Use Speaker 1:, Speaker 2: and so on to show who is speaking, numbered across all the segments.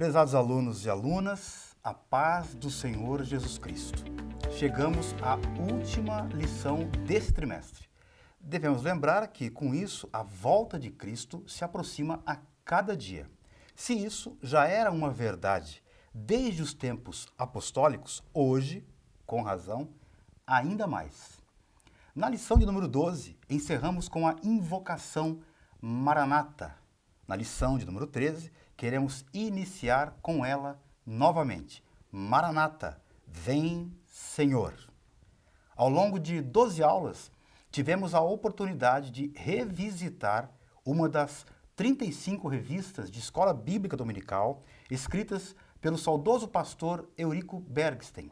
Speaker 1: Prezados alunos e alunas, a paz do Senhor Jesus Cristo. Chegamos à última lição desse trimestre. Devemos lembrar que, com isso, a volta de Cristo se aproxima a cada dia. Se isso já era uma verdade desde os tempos apostólicos, hoje, com razão, ainda mais. Na lição de número 12, encerramos com a invocação Maranata. Na lição de número 13, queremos iniciar com ela novamente. Maranata, vem Senhor. Ao longo de 12 aulas, tivemos a oportunidade de revisitar uma das 35 revistas de escola bíblica dominical escritas pelo saudoso pastor Eurico Bergsten.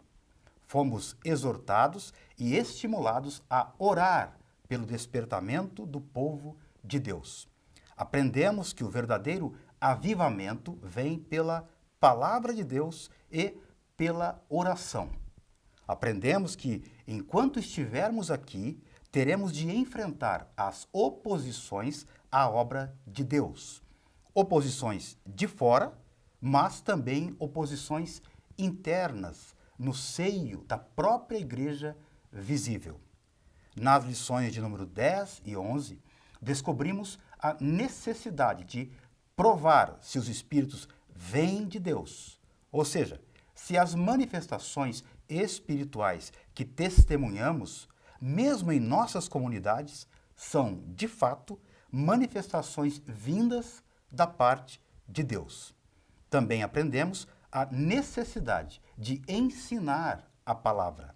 Speaker 1: Fomos exortados e estimulados a orar pelo despertamento do povo de Deus. Aprendemos que o verdadeiro avivamento vem pela palavra de Deus e pela oração. Aprendemos que, enquanto estivermos aqui, teremos de enfrentar as oposições à obra de Deus. Oposições de fora, mas também oposições internas, no seio da própria igreja visível. Nas lições de número 10 e 11, descobrimos a necessidade de provar se os espíritos vêm de Deus, ou seja, se as manifestações espirituais que testemunhamos, mesmo em nossas comunidades, são, de fato, manifestações vindas da parte de Deus. Também aprendemos a necessidade de ensinar a palavra.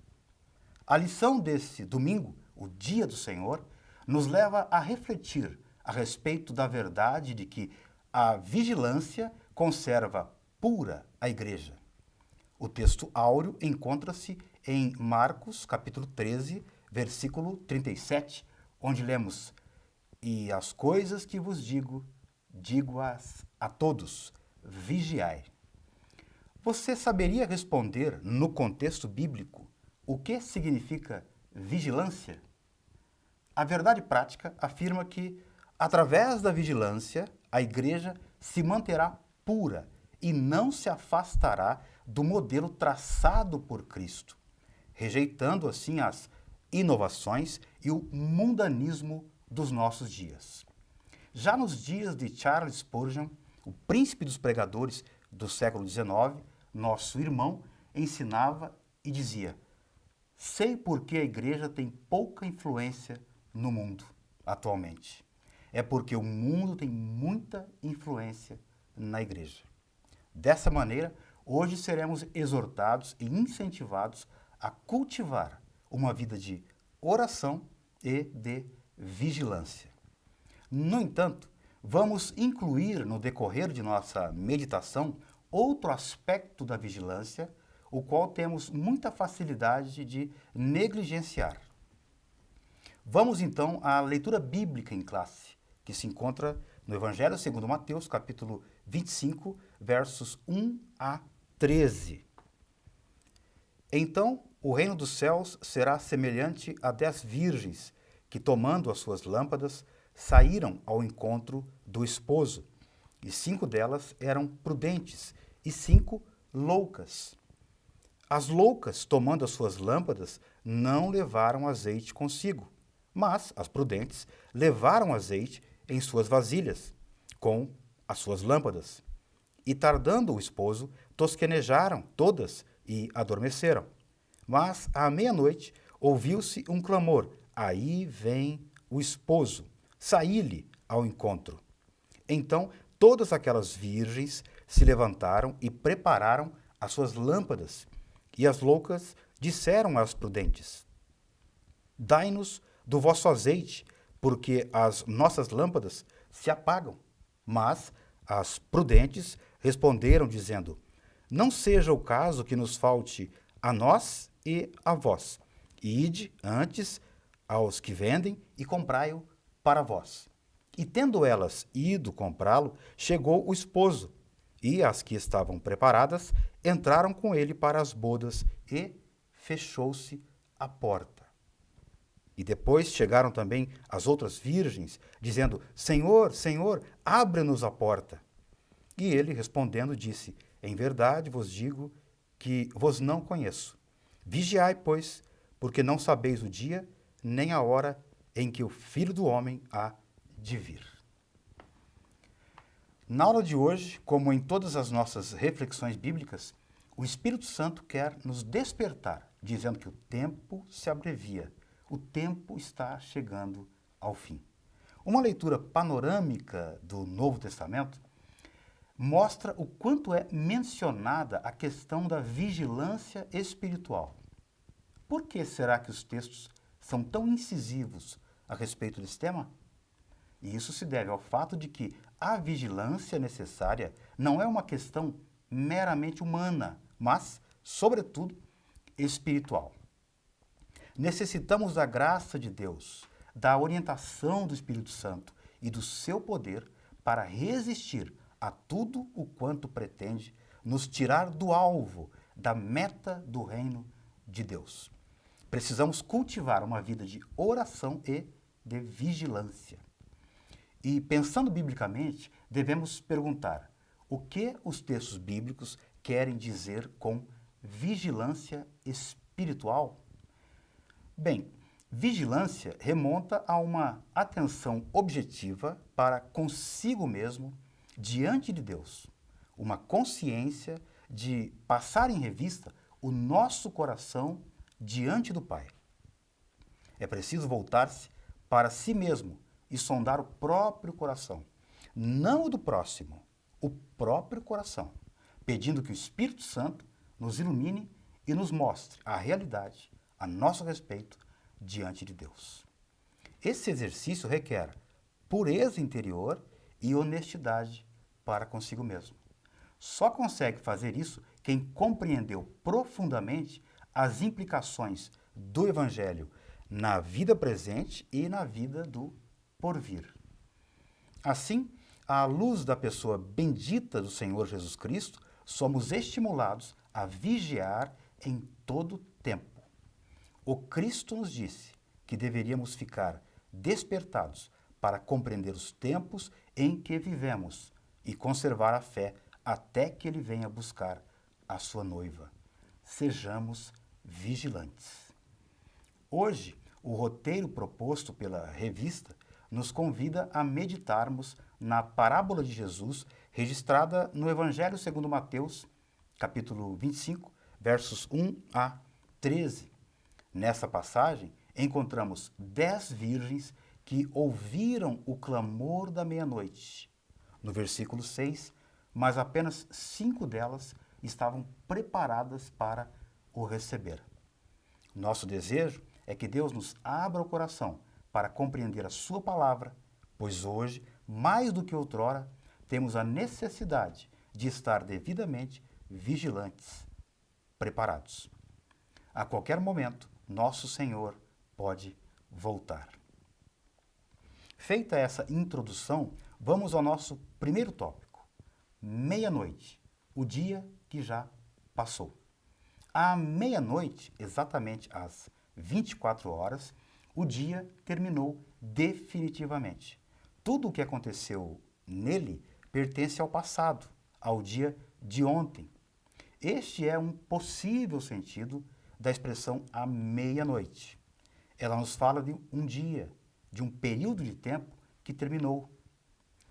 Speaker 1: A lição desse domingo, o Dia do Senhor, nos leva a refletir a respeito da verdade de que a vigilância conserva pura a igreja. O texto áureo encontra-se em Marcos, capítulo 13, versículo 37, onde lemos: "E as coisas que vos digo, digo-as a todos, vigiai." Você saberia responder, no contexto bíblico, o que significa vigilância? A verdade prática afirma que, através da vigilância, a igreja se manterá pura e não se afastará do modelo traçado por Cristo, rejeitando assim as inovações e o mundanismo dos nossos dias. Já nos dias de Charles Spurgeon, o príncipe dos pregadores do século XIX, nosso irmão ensinava e dizia: "Sei por que a igreja tem pouca influência no mundo atualmente. É porque o mundo tem muita influência na igreja." Dessa maneira, hoje seremos exortados e incentivados a cultivar uma vida de oração e de vigilância. No entanto, vamos incluir no decorrer de nossa meditação outro aspecto da vigilância, o qual temos muita facilidade de negligenciar. Vamos então à leitura bíblica em classe, que se encontra no Evangelho segundo Mateus, capítulo 25, versos 1 a 13. "Então o reino dos céus será semelhante a 10 virgens que, tomando as suas lâmpadas, saíram ao encontro do esposo. E 5 delas eram prudentes e 5 loucas. As loucas, tomando as suas lâmpadas, não levaram azeite consigo, mas as prudentes levaram azeite em suas vasilhas, com as suas lâmpadas. E tardando o esposo, tosquenejaram todas e adormeceram. Mas à meia-noite ouviu-se um clamor: aí vem o esposo, saí-lhe ao encontro. Então todas aquelas virgens se levantaram e prepararam as suas lâmpadas. E as loucas disseram às prudentes: dai-nos do vosso azeite, porque as nossas lâmpadas se apagam. Mas as prudentes responderam, dizendo: não seja o caso que nos falte a nós e a vós. Ide antes aos que vendem e comprai-o para vós. E tendo elas ido comprá-lo, chegou o esposo, e as que estavam preparadas entraram com ele para as bodas, e fechou-se a porta. E depois chegaram também as outras virgens, dizendo: Senhor, Senhor, abre-nos a porta. E ele, respondendo, disse: Em verdade vos digo que vos não conheço. Vigiai, pois, porque não sabeis o dia nem a hora em que o Filho do Homem há de vir. Na aula de hoje, como em todas as nossas reflexões bíblicas, o Espírito Santo quer nos despertar, dizendo que o tempo se abrevia, o tempo está chegando ao fim. Uma leitura panorâmica do Novo Testamento mostra o quanto é mencionada a questão da vigilância espiritual. Por que será que os textos são tão incisivos a respeito desse tema? E isso se deve ao fato de que a vigilância necessária não é uma questão meramente humana, mas, sobretudo, espiritual. Necessitamos da graça de Deus, da orientação do Espírito Santo e do seu poder para resistir a tudo o quanto pretende nos tirar do alvo, da meta do reino de Deus. Precisamos cultivar uma vida de oração e de vigilância. E pensando biblicamente, devemos perguntar: o que os textos bíblicos querem dizer com vigilância espiritual? Bem, vigilância remonta a uma atenção objetiva para consigo mesmo diante de Deus, uma consciência de passar em revista o nosso coração diante do Pai. É preciso voltar-se para si mesmo e sondar o próprio coração, não o do próximo, o próprio coração, pedindo que o Espírito Santo nos ilumine e nos mostre a realidade a nosso respeito diante de Deus. Esse exercício requer pureza interior e honestidade para consigo mesmo. Só consegue fazer isso quem compreendeu profundamente as implicações do Evangelho na vida presente e na vida do porvir. Assim, à luz da pessoa bendita do Senhor Jesus Cristo, somos estimulados a vigiar em todo tempo. O Cristo nos disse que deveríamos ficar despertados para compreender os tempos em que vivemos e conservar a fé até que Ele venha buscar a sua noiva. Sejamos vigilantes. Hoje, o roteiro proposto pela revista nos convida a meditarmos na parábola de Jesus registrada no Evangelho segundo Mateus, capítulo 25, versos 1 a 13. Nessa passagem, encontramos 10 virgens que ouviram o clamor da meia-noite. No versículo 6, mas apenas 5 delas estavam preparadas para o receber. Nosso desejo é que Deus nos abra o coração para compreender a sua palavra, pois hoje, mais do que outrora, temos a necessidade de estar devidamente vigilantes, preparados. A qualquer momento, nosso Senhor pode voltar. Feita essa introdução, vamos ao nosso primeiro tópico. Meia-noite, o dia que já passou. À meia-noite, exatamente às 24 horas, o dia terminou definitivamente. Tudo o que aconteceu nele pertence ao passado, ao dia de ontem. Este é um possível sentido da expressão à meia-noite. Ela nos fala de um dia, de um período de tempo que terminou.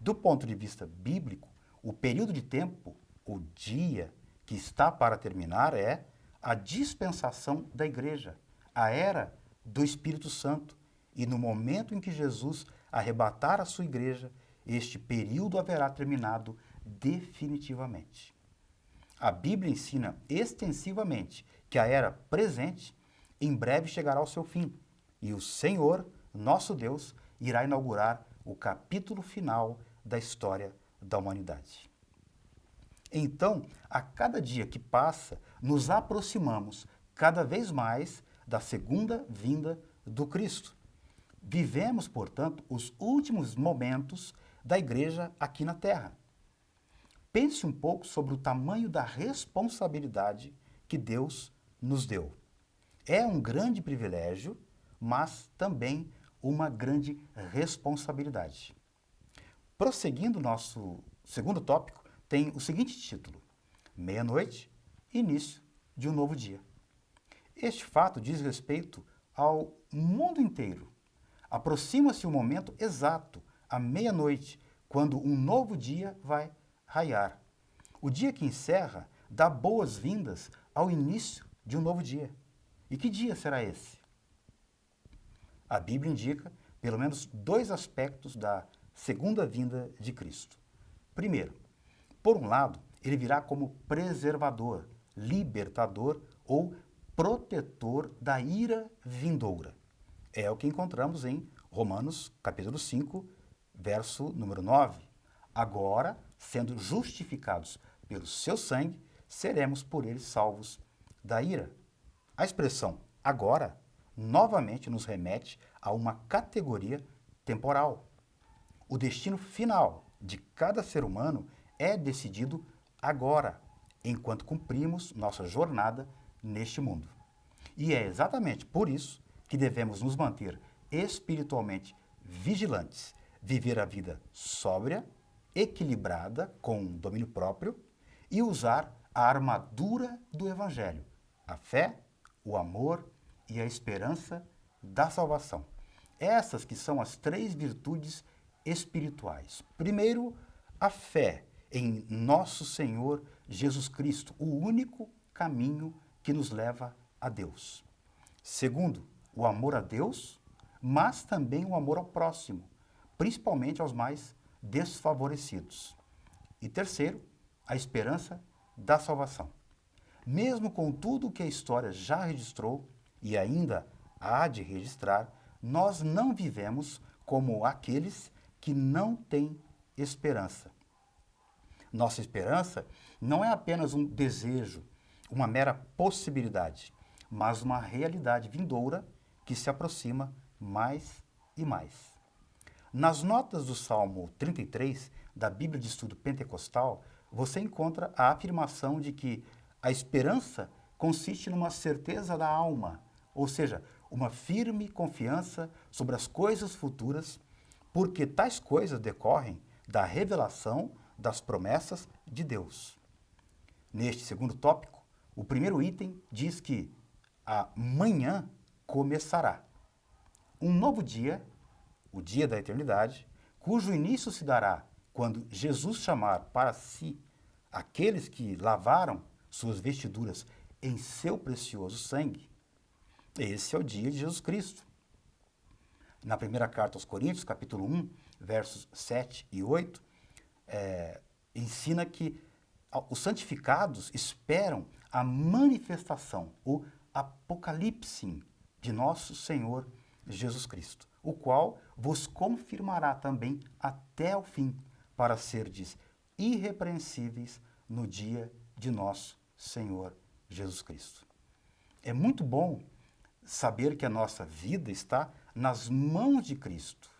Speaker 1: Do ponto de vista bíblico, o período de tempo, o dia que está para terminar, é a dispensação da igreja, a era do Espírito Santo. E no momento em que Jesus arrebatar a sua igreja, este período haverá terminado definitivamente. A Bíblia ensina extensivamente que a era presente em breve chegará ao seu fim e o Senhor, nosso Deus, irá inaugurar o capítulo final da história da humanidade. Então, a cada dia que passa, nos aproximamos cada vez mais da segunda vinda do Cristo. Vivemos, portanto, os últimos momentos da igreja aqui na Terra. Pense um pouco sobre o tamanho da responsabilidade que Deus nos deu. É um grande privilégio, mas também uma grande responsabilidade. Prosseguindo, nosso segundo tópico tem o seguinte título: meia-noite, início de um novo dia. Este fato diz respeito ao mundo inteiro. Aproxima-se o momento exato, à meia-noite, quando um novo dia vai raiar. O dia que encerra dá boas-vindas ao início de um novo dia. E que dia será esse? A Bíblia indica pelo menos dois aspectos da segunda vinda de Cristo. Primeiro, por um lado, ele virá como preservador, libertador ou protetor da ira vindoura. É o que encontramos em Romanos capítulo 5, verso número 9. Agora, sendo justificados pelo seu sangue, seremos por ele salvos da ira. A expressão agora novamente nos remete a uma categoria temporal. O destino final de cada ser humano é decidido agora, enquanto cumprimos nossa jornada neste mundo. E é exatamente por isso que devemos nos manter espiritualmente vigilantes, viver a vida sóbria, equilibrada, com domínio próprio e usar a armadura do Evangelho, a fé, o amor e a esperança da salvação. Essas que são as três virtudes espirituais. Primeiro, a fé em nosso Senhor Jesus Cristo, o único caminho que nos leva a Deus. Segundo, o amor a Deus, mas também o amor ao próximo, principalmente aos mais desfavorecidos. E terceiro, a esperança da salvação. Mesmo com tudo que a história já registrou e ainda há de registrar, nós não vivemos como aqueles que não têm esperança. Nossa esperança não é apenas um desejo, uma mera possibilidade, mas uma realidade vindoura que se aproxima mais e mais. Nas notas do Salmo 33, da Bíblia de Estudo Pentecostal, você encontra a afirmação de que a esperança consiste numa certeza da alma, ou seja, uma firme confiança sobre as coisas futuras, porque tais coisas decorrem da revelação das promessas de Deus. Neste segundo tópico, o primeiro item diz que amanhã começará um novo dia, o dia da eternidade, cujo início se dará quando Jesus chamar para si aqueles que lavaram suas vestiduras em seu precioso sangue. Esse é o dia de Jesus Cristo. Na primeira carta aos Coríntios, capítulo 1, versos 7 e 8, ensina que os santificados esperam a manifestação, o apocalipse de nosso Senhor Jesus Cristo, o qual vos confirmará também até o fim, para serdes irrepreensíveis no dia de nosso Senhor Jesus Cristo. É muito bom saber que a nossa vida está nas mãos de Cristo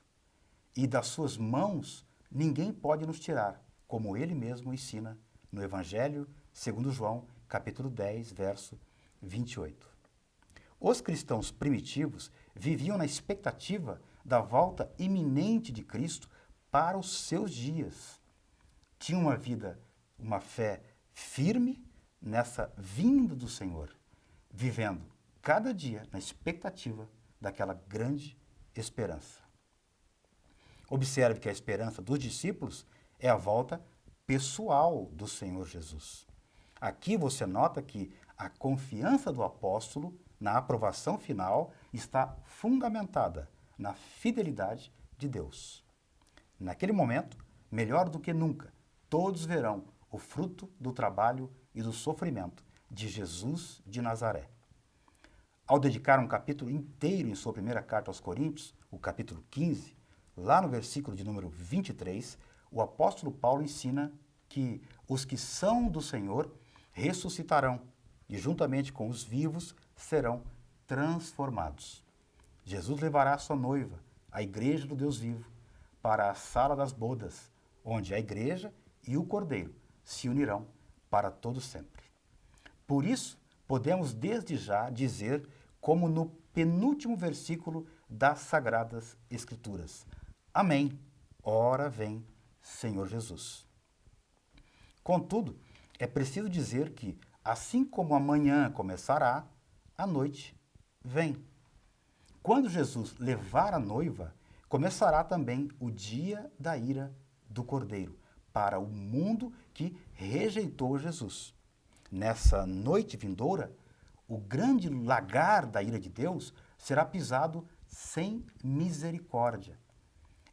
Speaker 1: e das suas mãos ninguém pode nos tirar, como ele mesmo ensina no Evangelho segundo João, capítulo 10, verso 28. Os cristãos primitivos viviam na expectativa da volta iminente de Cristo para os seus dias. Tinham uma vida, uma fé firme nessa vinda do Senhor, vivendo cada dia na expectativa daquela grande esperança. Observe que a esperança dos discípulos é a volta pessoal do Senhor Jesus. Aqui você nota que a confiança do apóstolo na aprovação final está fundamentada na fidelidade de Deus. Naquele momento, melhor do que nunca, todos verão o fruto do trabalho e do sofrimento de Jesus de Nazaré. Ao dedicar um capítulo inteiro em sua primeira carta aos Coríntios, o capítulo 15, lá no versículo de número 23, o apóstolo Paulo ensina que os que são do Senhor ressuscitarão e, juntamente com os vivos, serão transformados. Jesus levará a sua noiva, a igreja do Deus vivo, para a sala das bodas, onde a igreja e o cordeiro se unirão para todo sempre. Por isso, podemos desde já dizer, como no penúltimo versículo das Sagradas Escrituras: Amém, ora vem Senhor Jesus. Contudo, É preciso dizer que, assim como amanhã começará, a noite vem. Quando Jesus levar a noiva, começará também o dia da ira do Cordeiro, para o mundo que rejeitou Jesus. Nessa noite vindoura, o grande lagar da ira de Deus será pisado sem misericórdia.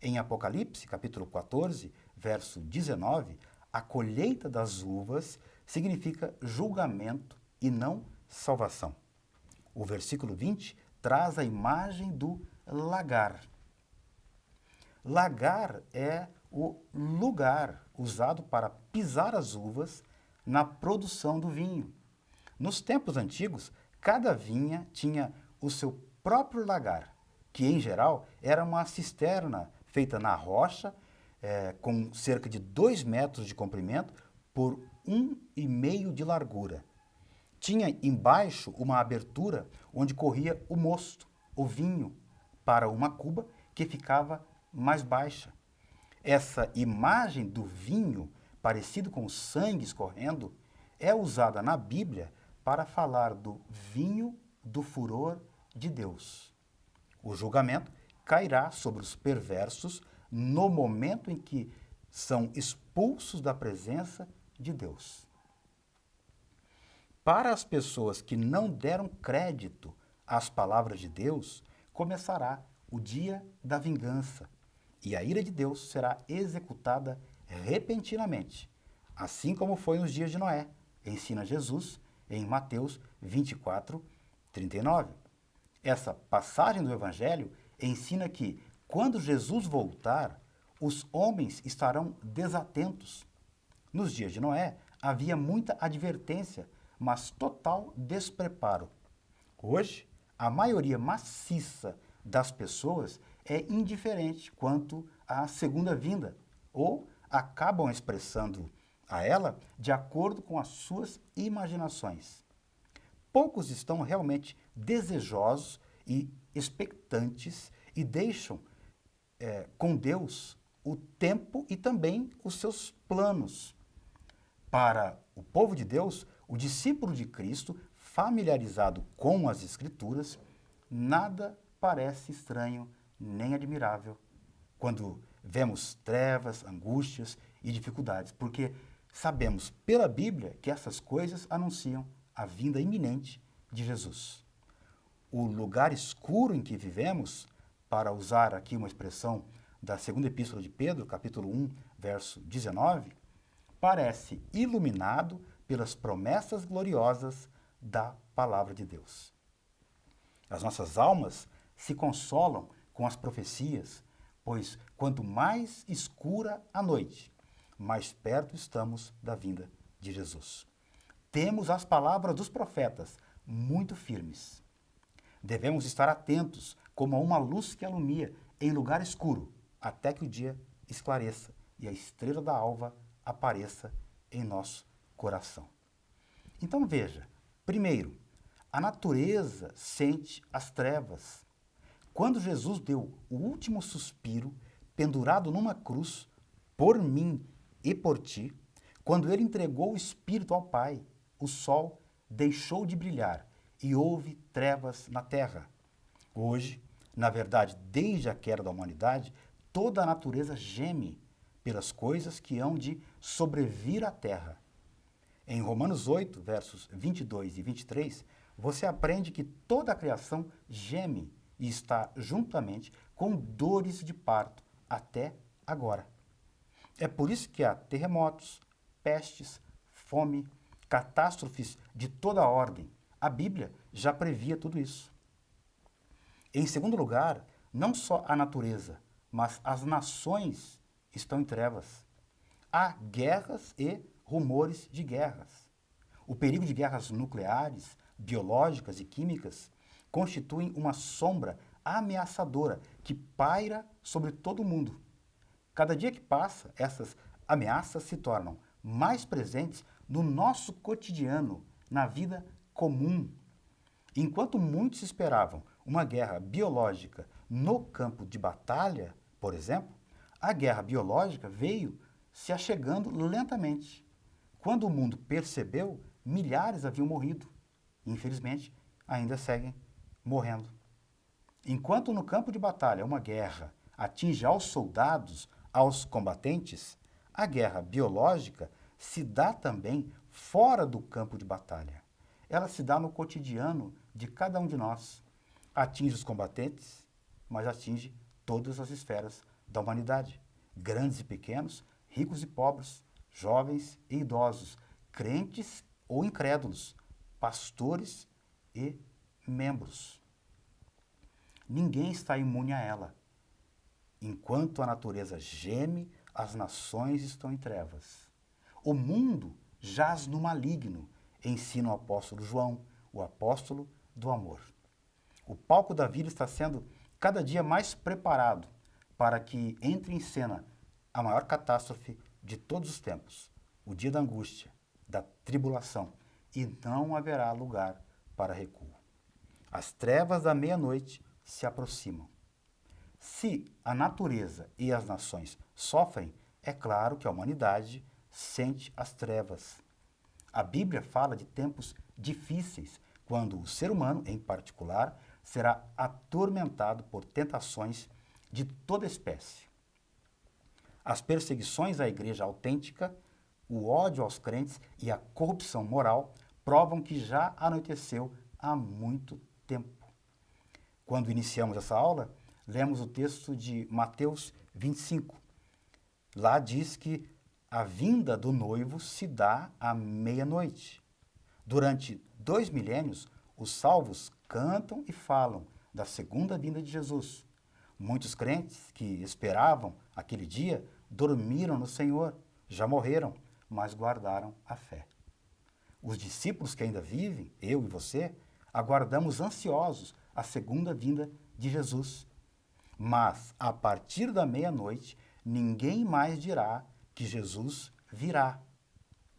Speaker 1: Em Apocalipse, capítulo 14, verso 19, a colheita das uvas significa julgamento e não salvação. O versículo 20 traz a imagem do lagar. Lagar é o lugar usado para pisar as uvas na produção do vinho. Nos tempos antigos, cada vinha tinha o seu próprio lagar, que em geral era uma cisterna feita na rocha, com cerca de 2 metros de comprimento por 1,5 de largura. Tinha embaixo uma abertura onde corria o mosto, o vinho, para uma cuba que ficava mais baixa. Essa imagem do vinho, parecido com o sangue escorrendo, é usada na Bíblia para falar do vinho do furor de Deus. O julgamento cairá sobre os perversos no momento em que são expulsos da presença de Deus. Para as pessoas que não deram crédito às palavras de Deus, começará o dia da vingança, e a ira de Deus será executada repentinamente, assim como foi nos dias de Noé, ensina Jesus em Mateus 24, 39. Essa passagem do Evangelho ensina que, quando Jesus voltar, os homens estarão desatentos. Nos dias de Noé, havia muita advertência, mas total despreparo. Hoje, a maioria maciça das pessoas é indiferente quanto à segunda vinda, ou acabam expressando a ela de acordo com as suas imaginações. Poucos estão realmente desejosos e expectantes e deixam com Deus o tempo e também os seus planos. Para o povo de Deus, o discípulo de Cristo, familiarizado com as Escrituras, nada parece estranho nem admirável quando vemos trevas, angústias e dificuldades, porque sabemos pela Bíblia que essas coisas anunciam a vinda iminente de Jesus. O lugar escuro em que vivemos, para usar aqui uma expressão da segunda epístola de Pedro, capítulo 1, verso 19, parece iluminado pelas promessas gloriosas da palavra de Deus. As nossas almas se consolam com as profecias, pois quanto mais escura a noite, mais perto estamos da vinda de Jesus. Temos as palavras dos profetas muito firmes. Devemos estar atentos como a uma luz que alumia em lugar escuro, até que o dia esclareça e a estrela da alva apareça em nosso coração. Então veja, primeiro, a natureza sente as trevas. Quando Jesus deu o último suspiro, pendurado numa cruz, por mim e por ti, quando ele entregou o Espírito ao Pai, o sol deixou de brilhar e houve trevas na terra. Hoje, na verdade, desde a queda da humanidade, toda a natureza geme pelas coisas que hão de sobrevir à terra. Em Romanos 8, versos 22 e 23, você aprende que toda a criação geme e está juntamente com dores de parto até agora. É por isso que há terremotos, pestes, fome, catástrofes de toda ordem. A Bíblia já previa tudo isso. Em segundo lugar, não só a natureza, mas as nações estão em trevas. Há guerras e rumores de guerras. O perigo de guerras nucleares, biológicas e químicas constituem uma sombra ameaçadora que paira sobre todo o mundo. Cada dia que passa, essas ameaças se tornam mais presentes no nosso cotidiano, na vida comum. Enquanto muitos esperavam uma guerra biológica no campo de batalha, por exemplo, a guerra biológica veio se achegando lentamente. Quando o mundo percebeu, milhares haviam morrido. Infelizmente, ainda seguem morrendo. Enquanto no campo de batalha uma guerra atinge aos soldados, aos combatentes, a guerra biológica se dá também fora do campo de batalha. Ela se dá no cotidiano de cada um de nós. Atinge os combatentes, mas atinge todas as esferas da humanidade. Grandes e pequenos, ricos e pobres, jovens e idosos, crentes ou incrédulos, pastores e membros. Ninguém está imune a ela. Enquanto a natureza geme, as nações estão em trevas. O mundo jaz no maligno, ensina o apóstolo João, o apóstolo do amor. O palco da vida está sendo cada dia mais preparado para que entre em cena a maior catástrofe de todos os tempos, o dia da angústia, da tribulação, e não haverá lugar para recuo. As trevas da meia-noite se aproximam. Se a natureza e as nações sofrem, é claro que a humanidade sente as trevas. A Bíblia fala de tempos difíceis, quando o ser humano, em particular, será atormentado por tentações de toda espécie. As perseguições à igreja autêntica, o ódio aos crentes e a corrupção moral provam que já anoiteceu há muito tempo. Quando iniciamos essa aula, lemos o texto de Mateus 25. Lá diz que a vinda do noivo se dá à meia-noite. Durante 2 milênios, os salvos cantam e falam da segunda vinda de Jesus. Muitos crentes que esperavam aquele dia dormiram no Senhor, já morreram, mas guardaram a fé. Os discípulos que ainda vivem, eu e você, aguardamos ansiosos a segunda vinda de Jesus. Mas, a partir da meia-noite, ninguém mais dirá que Jesus virá.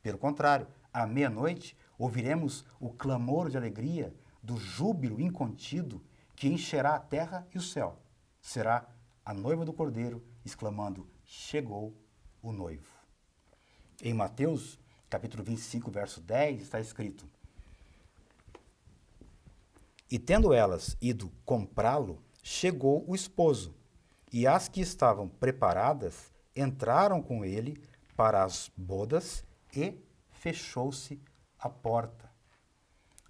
Speaker 1: Pelo contrário, à meia-noite, ouviremos o clamor de alegria do júbilo incontido que encherá a terra e o céu. Será a noiva do Cordeiro exclamando: chegou o noivo. Em Mateus, capítulo 25, verso 10, está escrito: E tendo elas ido comprá-lo, chegou o esposo, e as que estavam preparadas entraram com ele para as bodas e fechou-se a porta.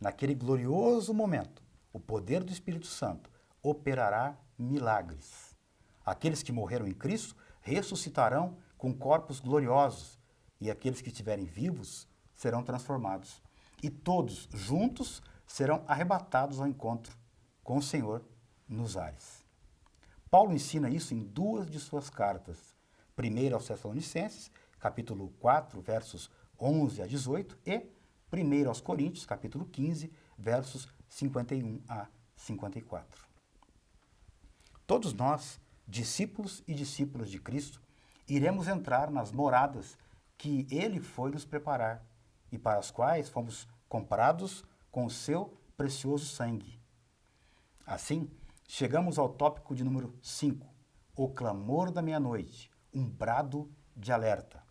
Speaker 1: Naquele glorioso momento, o poder do Espírito Santo operará milagres. Aqueles que morreram em Cristo ressuscitarão com corpos gloriosos, e aqueles que estiverem vivos serão transformados. E todos juntos serão arrebatados ao encontro com o Senhor nos ares. Paulo ensina isso em 2 de suas cartas. Primeiro aos Tessalonicenses, capítulo 4, versos 11 a 18, e primeiro aos Coríntios, capítulo 15, versos 51 a 54. Todos nós, discípulos e discípulas de Cristo, iremos entrar nas moradas que Ele foi nos preparar e para as quais fomos comprados com o seu precioso sangue. Assim, chegamos ao tópico de número 5, o clamor da meia-noite, um brado de alerta.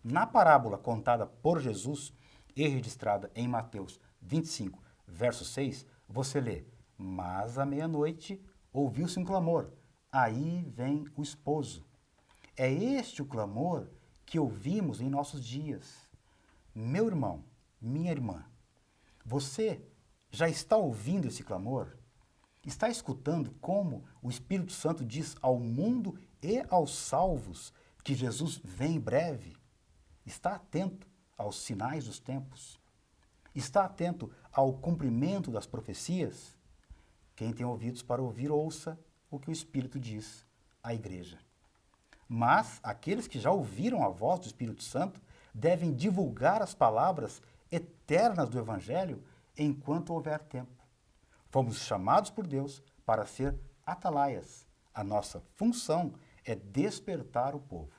Speaker 1: Na parábola contada por Jesus e registrada em Mateus 25, verso 6, você lê: Mas à meia-noite ouviu-se um clamor, aí vem o esposo. É este o clamor que ouvimos em nossos dias. Meu irmão, minha irmã, você já está ouvindo esse clamor? Está escutando como o Espírito Santo diz ao mundo e aos salvos que Jesus vem em breve? Está atento aos sinais dos tempos? Está atento ao cumprimento das profecias? Quem tem ouvidos para ouvir, ouça o que o Espírito diz à igreja. Mas aqueles que já ouviram a voz do Espírito Santo devem divulgar as palavras eternas do Evangelho enquanto houver tempo. Fomos chamados por Deus para ser atalaias. A nossa função é despertar o povo.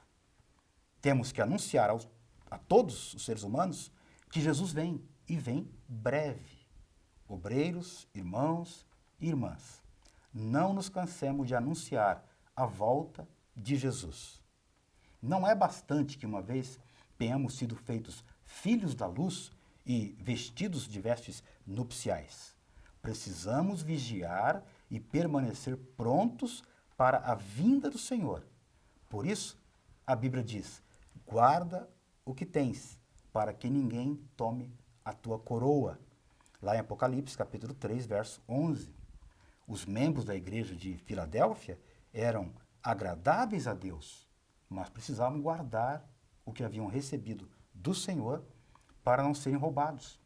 Speaker 1: Temos que anunciar a todos os seres humanos que Jesus vem, e vem breve. Obreiros, irmãos e irmãs, não nos cansemos de anunciar a volta de Jesus. Não é bastante que uma vez tenhamos sido feitos filhos da luz e vestidos de vestes nupciais. Precisamos vigiar e permanecer prontos para a vinda do Senhor. Por isso, a Bíblia diz: guarda o que tens, para que ninguém tome a tua coroa. Lá em Apocalipse, capítulo 3, verso 11. Os membros da igreja de Filadélfia eram agradáveis a Deus, mas precisavam guardar o que haviam recebido do Senhor para não serem roubados.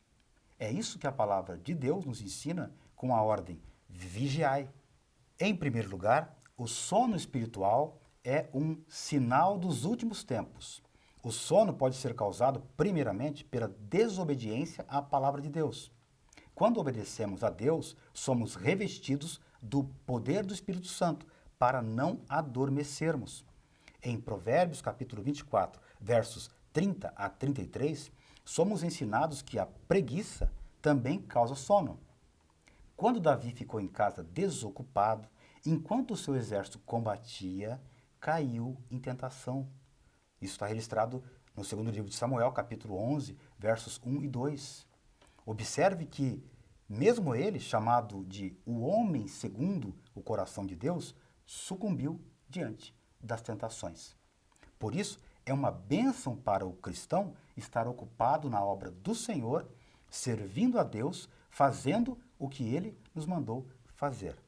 Speaker 1: É isso que a palavra de Deus nos ensina com a ordem: vigiai. Em primeiro lugar, o sono espiritual é um sinal dos últimos tempos. O sono pode ser causado, primeiramente, pela desobediência à palavra de Deus. Quando obedecemos a Deus, somos revestidos do poder do Espírito Santo para não adormecermos. Em Provérbios, capítulo 24, versos 30 a 33, somos ensinados que a preguiça também causa sono. Quando Davi ficou em casa desocupado, enquanto o seu exército combatia, caiu em tentação. Isso está registrado no segundo livro de Samuel, capítulo 11, versos 1 e 2. Observe que, mesmo ele, chamado de o homem segundo o coração de Deus, sucumbiu diante das tentações. Por isso, é uma bênção para o cristão estar ocupado na obra do Senhor, servindo a Deus, fazendo o que ele nos mandou fazer.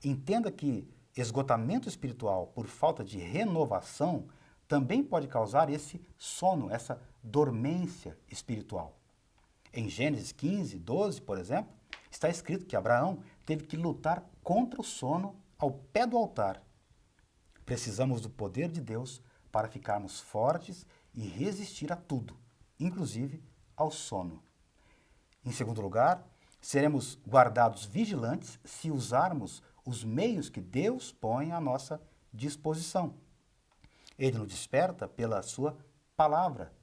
Speaker 1: Entenda que esgotamento espiritual por falta de renovação também pode causar esse sono, essa dormência espiritual. Em Gênesis 15, 12, por exemplo, está escrito que Abraão teve que lutar contra o sono ao pé do altar. Precisamos do poder de Deus para ficarmos fortes e resistir a tudo, inclusive ao sono. Em segundo lugar, seremos guardados vigilantes se usarmos os meios que Deus põe à nossa disposição. Ele nos desperta pela sua palavra.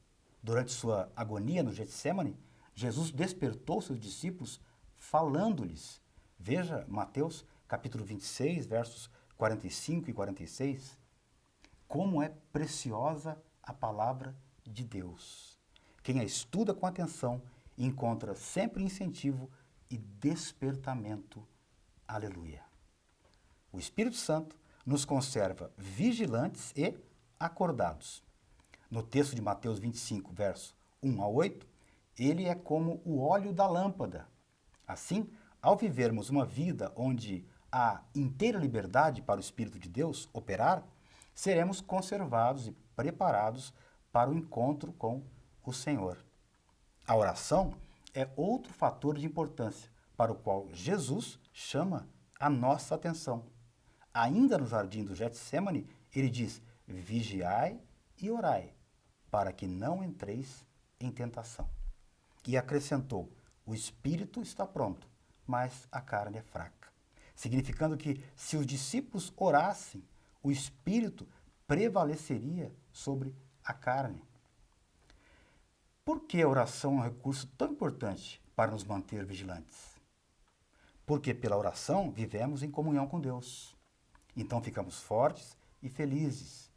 Speaker 1: Durante sua agonia no Getsemane, Jesus despertou seus discípulos falando-lhes. Veja Mateus capítulo 26, versos 45 e 46. Como é preciosa a palavra de Deus. Quem a estuda com atenção encontra sempre incentivo e despertamento. Aleluia. O Espírito Santo nos conserva vigilantes e acordados. No texto de Mateus 25, verso 1 a 8, ele é como o óleo da lâmpada. Assim, ao vivermos uma vida onde há inteira liberdade para o Espírito de Deus operar, seremos conservados e preparados para o encontro com o Senhor. A oração é outro fator de importância para o qual Jesus chama a nossa atenção. Ainda no jardim do Getsemane, ele diz: vigiai e orai, para que não entreis em tentação. E acrescentou: o espírito está pronto, mas a carne é fraca. Significando que, se os discípulos orassem, o espírito prevaleceria sobre a carne. Por que a oração é um recurso tão importante para nos manter vigilantes? Porque pela oração vivemos em comunhão com Deus. Então ficamos fortes e felizes.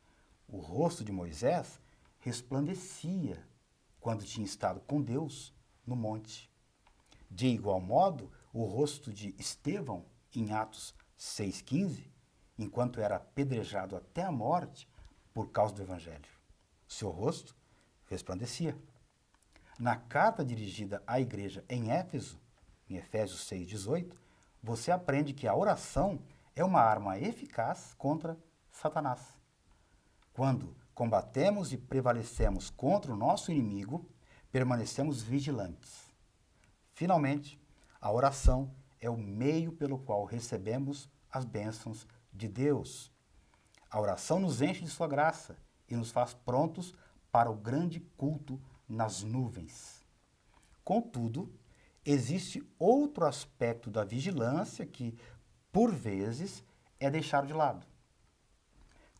Speaker 1: O rosto de Moisés resplandecia quando tinha estado com Deus no monte. De igual modo, o rosto de Estevão, em Atos 6,15, enquanto era apedrejado até a morte por causa do Evangelho. Seu rosto resplandecia. Na carta dirigida à igreja em Éfeso, em Efésios 6,18, você aprende que a oração é uma arma eficaz contra Satanás. Quando combatemos e prevalecemos contra o nosso inimigo, permanecemos vigilantes. Finalmente, a oração é o meio pelo qual recebemos as bênçãos de Deus. A oração nos enche de sua graça e nos faz prontos para o grande culto nas nuvens. Contudo, existe outro aspecto da vigilância que, por vezes, é deixado de lado.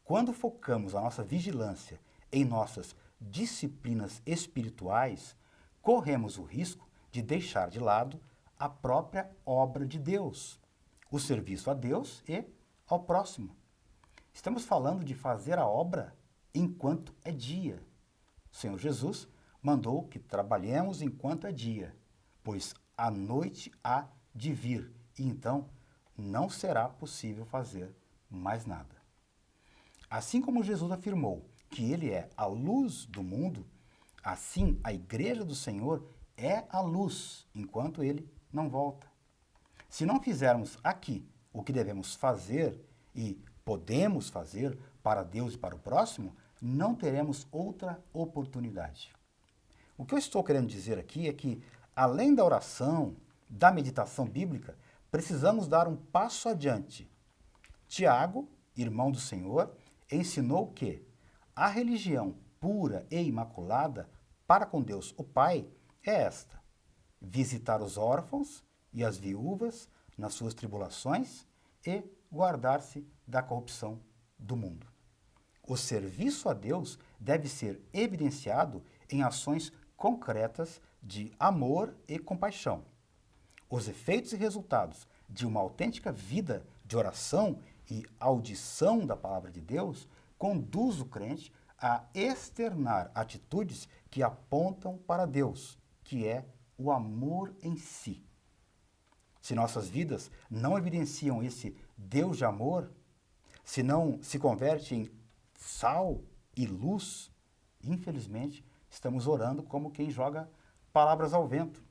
Speaker 1: Quando focamos a nossa vigilância em nossas disciplinas espirituais, corremos o risco de deixar de lado a própria obra de Deus, o serviço a Deus e ao próximo. Estamos falando de fazer a obra enquanto é dia. o Senhor Jesus mandou que trabalhemos enquanto é dia, pois a noite há de vir, e então não será possível fazer mais nada. Assim como Jesus afirmou que ele é a luz do mundo, assim a igreja do Senhor é a luz enquanto ele não volta. Se não fizermos aqui o que devemos fazer e podemos fazer para Deus e para o próximo, não teremos outra oportunidade. O que eu estou querendo dizer aqui é que, além da oração, da meditação bíblica, precisamos dar um passo adiante. Tiago, irmão do Senhor, ensinou que a religião pura e imaculada para com Deus o Pai é esta: visitar os órfãos e as viúvas nas suas tribulações e guardar-se da corrupção do mundo. O serviço a Deus deve ser evidenciado em ações concretas de amor e compaixão. Os efeitos e resultados de uma autêntica vida de oração e audição da palavra de Deus conduz o crente a externar atitudes que apontam para Deus, que é o amor em si. Se nossas vidas não evidenciam esse Deus de amor, se não se converte em sal e luz, infelizmente, estamos orando como quem joga palavras ao vento.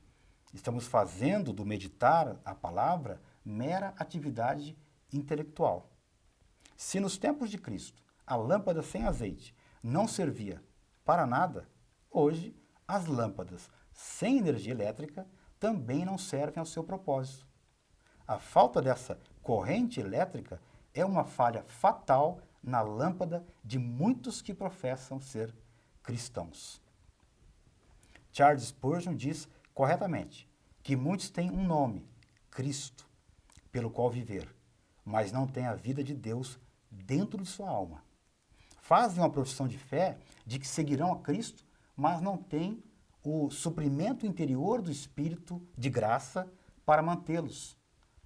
Speaker 1: Estamos fazendo do meditar a palavra mera atividade intelectual. Se nos tempos de Cristo a lâmpada sem azeite não servia para nada, hoje as lâmpadas sem energia elétrica também não servem ao seu propósito. A falta dessa corrente elétrica é uma falha fatal na lâmpada de muitos que professam ser cristãos. Charles Spurgeon diz corretamente que muitos têm um nome, Cristo, pelo qual viver, mas não têm a vida de Deus dentro de sua alma. Fazem uma profissão de fé de que seguirão a Cristo, mas não têm o suprimento interior do Espírito de graça para mantê-los.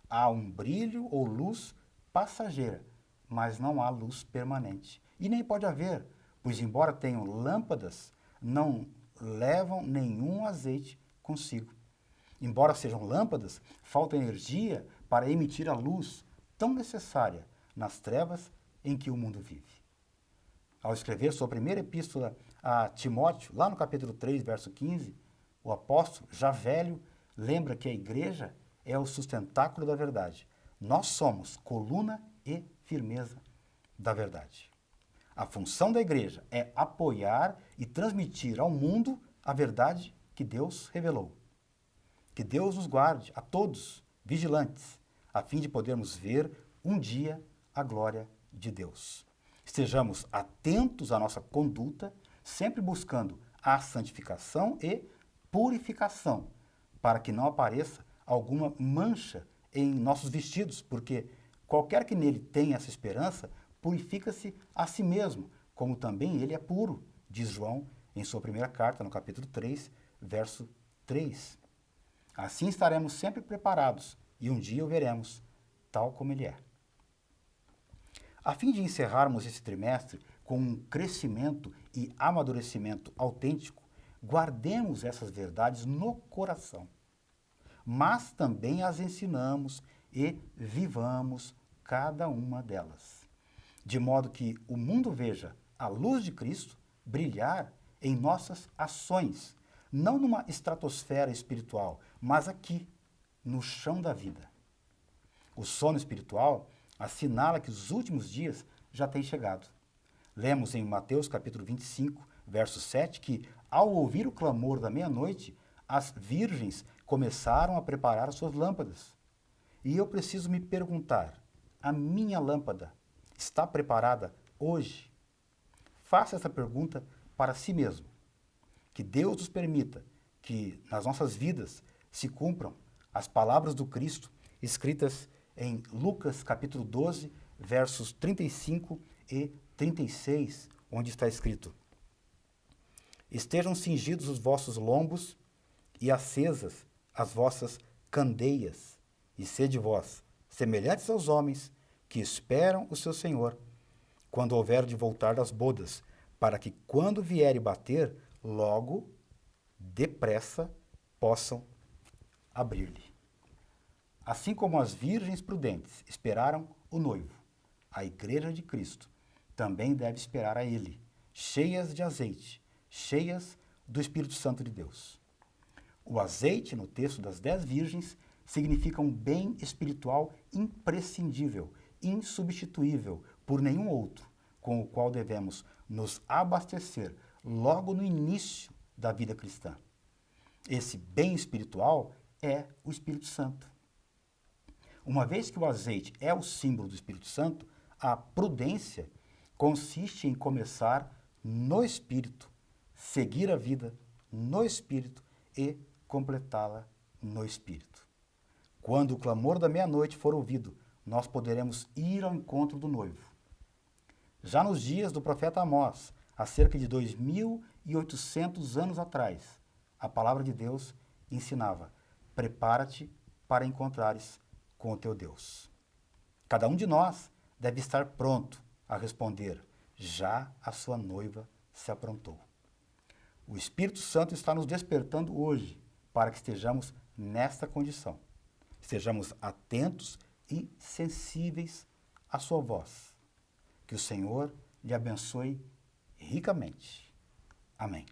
Speaker 1: Há um brilho ou luz passageira, mas não há luz permanente. E nem pode haver, pois embora tenham lâmpadas, não levam nenhum azeite consigo. Embora sejam lâmpadas, falta energia para emitir a luz tão necessária nas trevas em que o mundo vive. Ao escrever sua primeira epístola a Timóteo, lá no capítulo 3, verso 15, o apóstolo, já velho, lembra que a igreja é o sustentáculo da verdade. Nós somos coluna e firmeza da verdade. A função da igreja é apoiar e transmitir ao mundo a verdade que Deus revelou. Que Deus nos guarde a todos vigilantes, a fim de podermos ver um dia a glória de Deus. Estejamos atentos à nossa conduta, sempre buscando a santificação e purificação, para que não apareça alguma mancha em nossos vestidos, porque qualquer que nele tenha essa esperança, purifica-se a si mesmo, como também ele é puro, diz João em sua primeira carta, no capítulo 3, verso 3. Assim estaremos sempre preparados e um dia o veremos tal como ele é. A fim de encerrarmos esse trimestre com um crescimento e amadurecimento autêntico, guardemos essas verdades no coração, mas também as ensinamos e vivamos cada uma delas, de modo que o mundo veja a luz de Cristo brilhar em nossas ações, não numa estratosfera espiritual, mas aqui, no chão da vida. O sono espiritual assinala que os últimos dias já têm chegado. Lemos em Mateus capítulo 25, verso 7, que, ao ouvir o clamor da meia-noite, as virgens começaram a preparar as suas lâmpadas. E eu preciso me perguntar, a minha lâmpada está preparada hoje? Faça essa pergunta para si mesmo. Que Deus nos permita que nas nossas vidas se cumpram as palavras do Cristo escritas em Lucas capítulo 12, versos 35 e 36, onde está escrito: Estejam cingidos os vossos lombos e acesas as vossas candeias, e sede vós semelhantes aos homens que esperam o seu Senhor, quando houver de voltar das bodas, para que, quando vier e bater, logo, depressa, possam abrir-lhe. Assim como as virgens prudentes esperaram o noivo, a Igreja de Cristo também deve esperar a ele, cheias de azeite, cheias do Espírito Santo de Deus. O azeite, no texto das 10 virgens, significa um bem espiritual imprescindível, insubstituível por nenhum outro, com o qual devemos nos abastecer logo no início da vida cristã. Esse bem espiritual é o Espírito Santo. Uma vez que o azeite é o símbolo do Espírito Santo, a prudência consiste em começar no Espírito, seguir a vida no Espírito e completá-la no Espírito. Quando o clamor da meia-noite for ouvido, nós poderemos ir ao encontro do noivo. Já nos dias do profeta Amós, há cerca de 2.800 anos atrás, a palavra de Deus ensinava: prepara-te para encontrares com o teu Deus. Cada um de nós deve estar pronto a responder: já a sua noiva se aprontou. O Espírito Santo está nos despertando hoje para que estejamos nesta condição. Estejamos atentos e sensíveis à sua voz. Que o Senhor lhe abençoe ricamente. Amém.